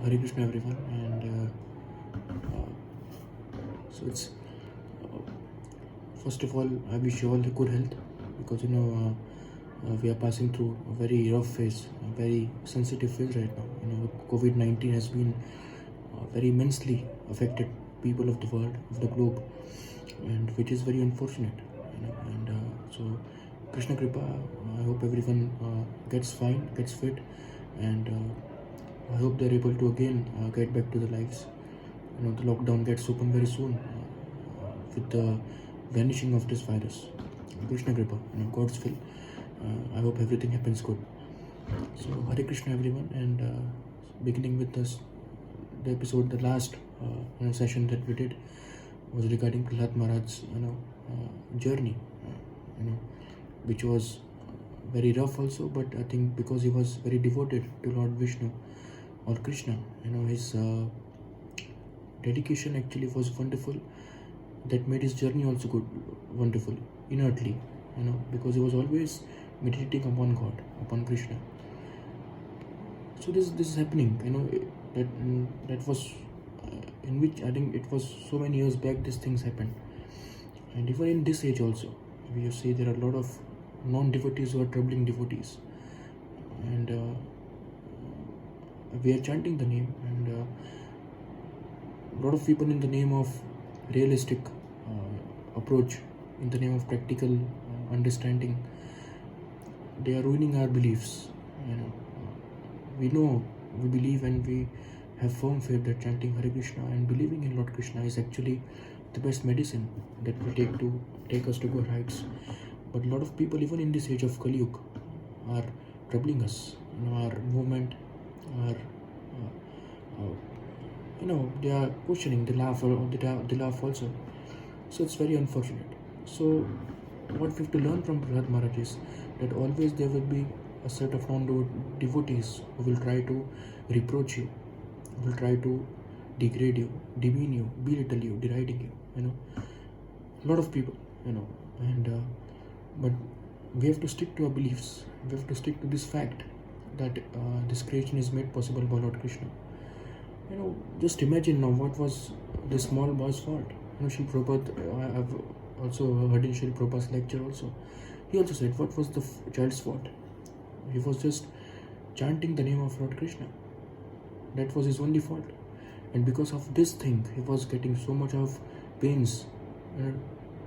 Hare Krishna everyone, and so it's first of all I wish you all the good health, because we are passing through a very rough phase, a very sensitive phase right now. COVID-19 has been very immensely affected people of the world, of the globe, and which is very unfortunate. And so Krishna Kripa, I hope everyone gets fine, gets fit, and I hope they're able to again get back to their lives. The lockdown gets open very soon with the vanishing of this virus. Krishna Kripa, God's will. I hope everything happens good. So Hare Krishna everyone, and beginning with this, the episode, the last session that we did was regarding Prahlad Maharaj's journey, which was very rough also, but I think because he was very devoted to Lord Vishnu or Krishna, his dedication actually was wonderful. That made his journey also good, wonderful, inertly, because he was always meditating upon God, upon Krishna. So this is happening, that was in which I think it was so many years back these things happened, and even in this age also, we see there are a lot of non-devotees who are troubling devotees, and we are chanting the name, and a lot of people in the name of realistic approach, in the name of practical understanding, they are ruining our beliefs. We believe, and we have firm faith that chanting Hare Krishna and believing in Lord Krishna is actually the best medicine that will take us to good heights. But a lot of people, even in this age of Kali Yuga, are troubling us. Our movement, our they are questioning. They laugh also. So it's very unfortunate. So what we have to learn from Prahlad Maharaj is that always there will be a set of non-devotees who will try to reproach you, will try to degrade you, demean you, belittle you, deriding you. A lot of people, and but we have to stick to our beliefs. We have to stick to this fact that this creation is made possible by Lord Krishna. Just imagine now what was this small boy's fault. Srila Prabhupada, I have also heard in Srila Prabhupada's lecture also. He also said, what was the child's fault? He was just chanting the name of Lord Krishna. That was his only fault. And because of this thing, he was getting so much of pains,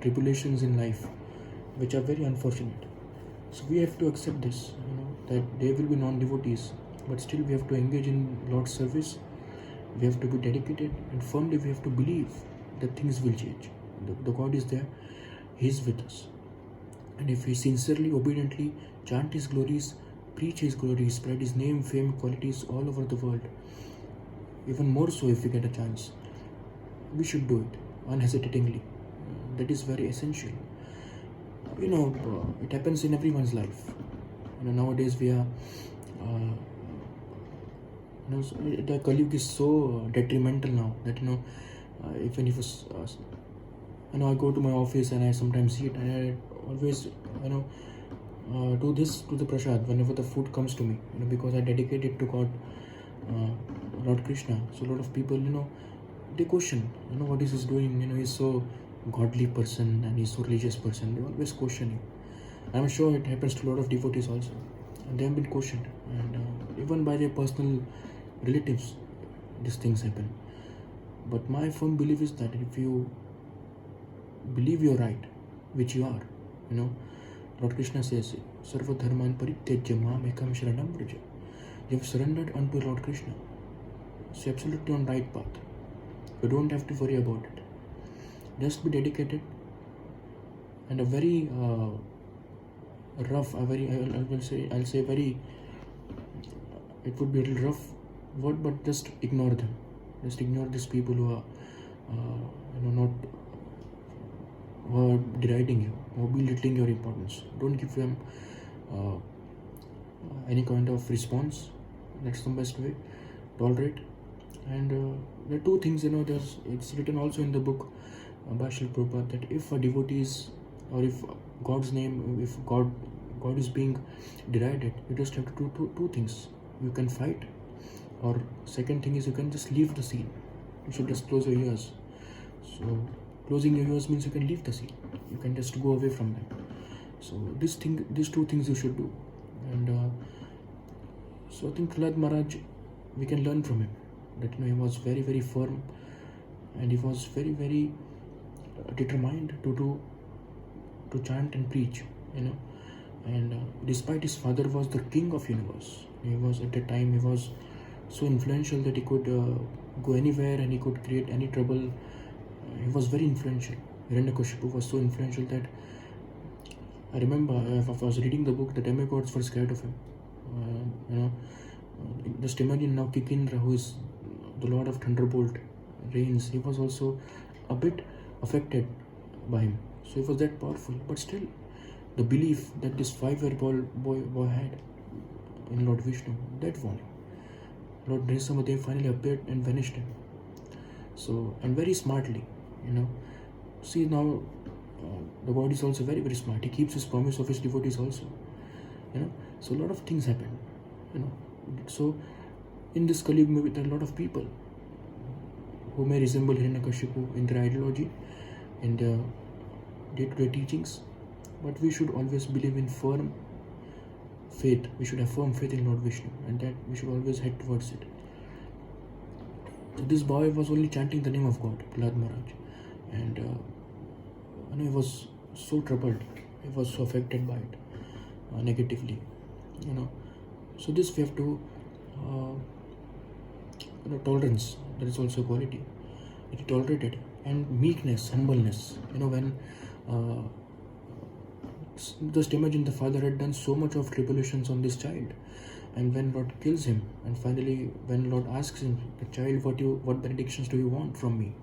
tribulations in life, which are very unfortunate. So we have to accept this, that there will be non-devotees, but still we have to engage in Lord's service. We have to be dedicated, and firmly we have to believe that things will change. The God is there, He is with us. And if we sincerely, obediently chant His glories, preach His glories, spread His name, fame, qualities all over the world, even more so if we get a chance, we should do it unhesitatingly. That is very essential. It happens in everyone's life. Nowadays we are the Kali Yuga is so detrimental now that even if I go to my office and I sometimes see it, and I always do this to the prasad whenever the food comes to me, because I dedicate it to God, Lord Krishna. So a lot of people, they question, what is he doing? He's so godly person and he's so religious person. They always question him. I'm sure it happens to a lot of devotees also, and they have been questioned, and even by their personal relatives, these things happen. But my firm belief is that if you believe you're right, which you are, Lord Krishna says, Sarva Dharman Parityajya Mam Ekam Sharanam Vraja. You have surrendered unto Lord Krishna. So absolutely on right path. You don't have to worry about it. Just be dedicated, and a very rough, I'll say very, it would be a little rough word, but just ignore them. Just ignore these people who are who are deriding you, or belittling your importance. Don't give them any kind of response. That's the best way. Tolerate. And there are two things, it's written also in the book by Srila Prabhupada, that if a devotee is, or if God's name, if God is being derided, you just have to do two things. You can fight, Or second thing is you can just leave the scene. You should just close your ears. So closing your ears means you can leave the scene. You can just go away from them. So these two things you should do. And so I think Prahlad Maharaj, we can learn from him that he was very, very firm, and he was very, very determined to chant and preach. And despite his father was the king of universe, he was at that time, he was so influential that he could go anywhere and he could create any trouble. He was very influential. Hiranyakashipu was so influential that I remember if I was reading the book, the demigods were scared of him. Just imagine now Kikindra, who is the Lord of Thunderbolt reigns, he was also a bit affected by him. So he was that powerful, but still the belief that this 5-year-old boy had in Lord Vishnu, that won him. Lord Nrsimhadev finally appeared and vanished him. So, and very smartly, see now the God is also very, very smart. He keeps his promise of his devotees also. So a lot of things happen. So in this Kali Yuga, there are a lot of people who may resemble Hiranyakashipu in their ideology, in their day-to-day teachings, but we should always believe in firm faith. We should have firm faith in Lord Vishnu, and that we should always head towards it. So this boy was only chanting the name of God, Prahlad Maharaj, and he was so troubled. He was so affected by it negatively. So this we have to tolerance. That is also a quality. It tolerated, and meekness, humbleness. When just imagine the father had done so much of tribulations on this child, and when Lord kills him, and finally when Lord asks him, the child, what benedictions do you want from me?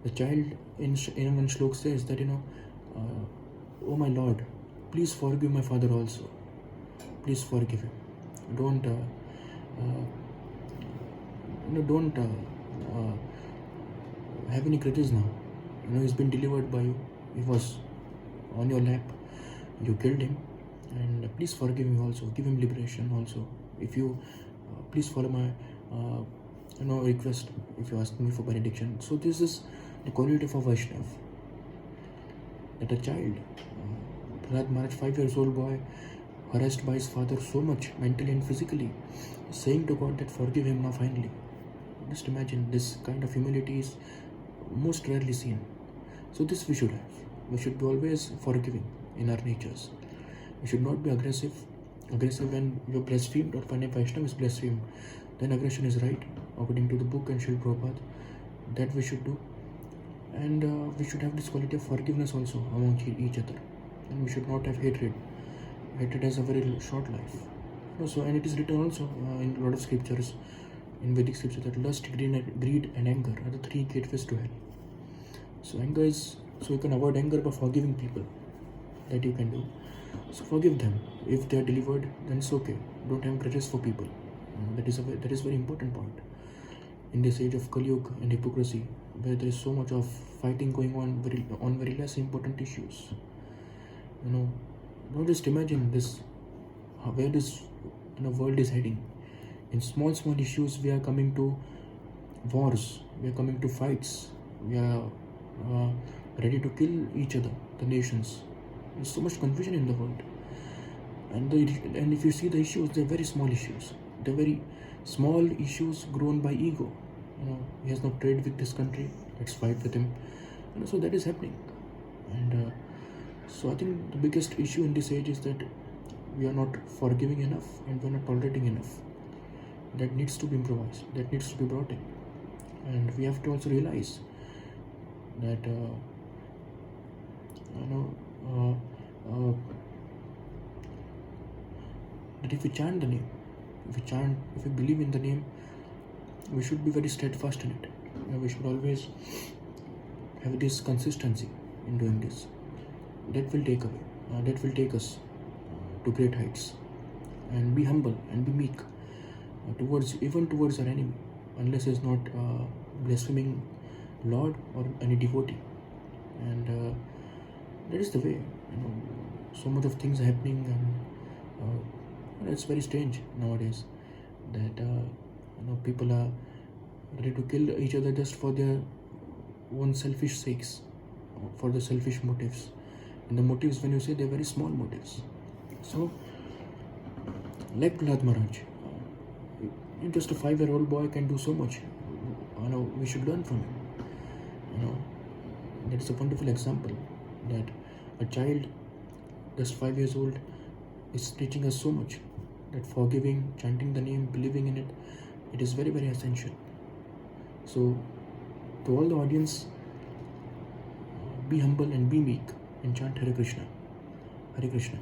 The child in one shlok says that oh my Lord, please forgive my father also. Please forgive him. Don't have any grudges now. He's been delivered by you. He was on your lap. You killed him, and please forgive him also. Give him liberation also. If you please follow my request. If you ask me for benediction. So this is the quality of a Vaishnav. That a child, Prahlad Maharaj, 5 years old boy, harassed by his father so much mentally and physically, saying to God that forgive him now finally. Just imagine, this kind of humility is most rarely seen. So this we should have. We should be always forgiving in our natures. We should not be aggressive. Aggressive when you're blasphemed, or when a Vaishnava is blasphemed, then aggression is right, according to the book and Srila Prabhupada. That we should do. And we should have this quality of forgiveness also among each other. And we should not have hatred. Hatred has a very short life. So, and it is written also in a lot of scriptures, in Vedic scripture, that lust, greed and anger are the 3 gateways to hell. So anger is, so you can avoid anger by forgiving people. That you can do. So forgive them. If they are delivered, then it's okay. Don't have grudges for people. That is very important point. In this age of Kali Yuga and hypocrisy, where there is so much of fighting going on very less important issues. Don't just imagine this, where this world is heading. In small issues, we are coming to wars. We are coming to fights. We are ready to kill each other, the nations. There's so much confusion in the world. And if you see the issues, they're very small issues. They're very small issues grown by ego. He has no trade with this country. Let's fight with him. So that is happening. And so I think the biggest issue in this age is that we are not forgiving enough, and we are not tolerating enough. That needs to be improvised. That needs to be brought in. And we have to also realize that that if we chant the name, if we believe in the name, we should be very steadfast in it. We should always have this consistency in doing this. That will take us to great heights. And be humble and be meek towards our enemy, unless it's not blaspheming Lord or any devotee. And that is the way. So much of things are happening, and it's very strange nowadays that People are ready to kill each other just for their own selfish sakes, for the selfish motives. And the motives, when you say, they're very small motives. So, like Prahlad Maharaj, just a 5-year-old boy can do so much. We should learn from him. That is a wonderful example, that a child just 5 years old is teaching us so much, that forgiving, chanting the name, believing in it, it is very, very essential. So, to all the audience, be humble and be meek and chant Hare Krishna. Hare Krishna.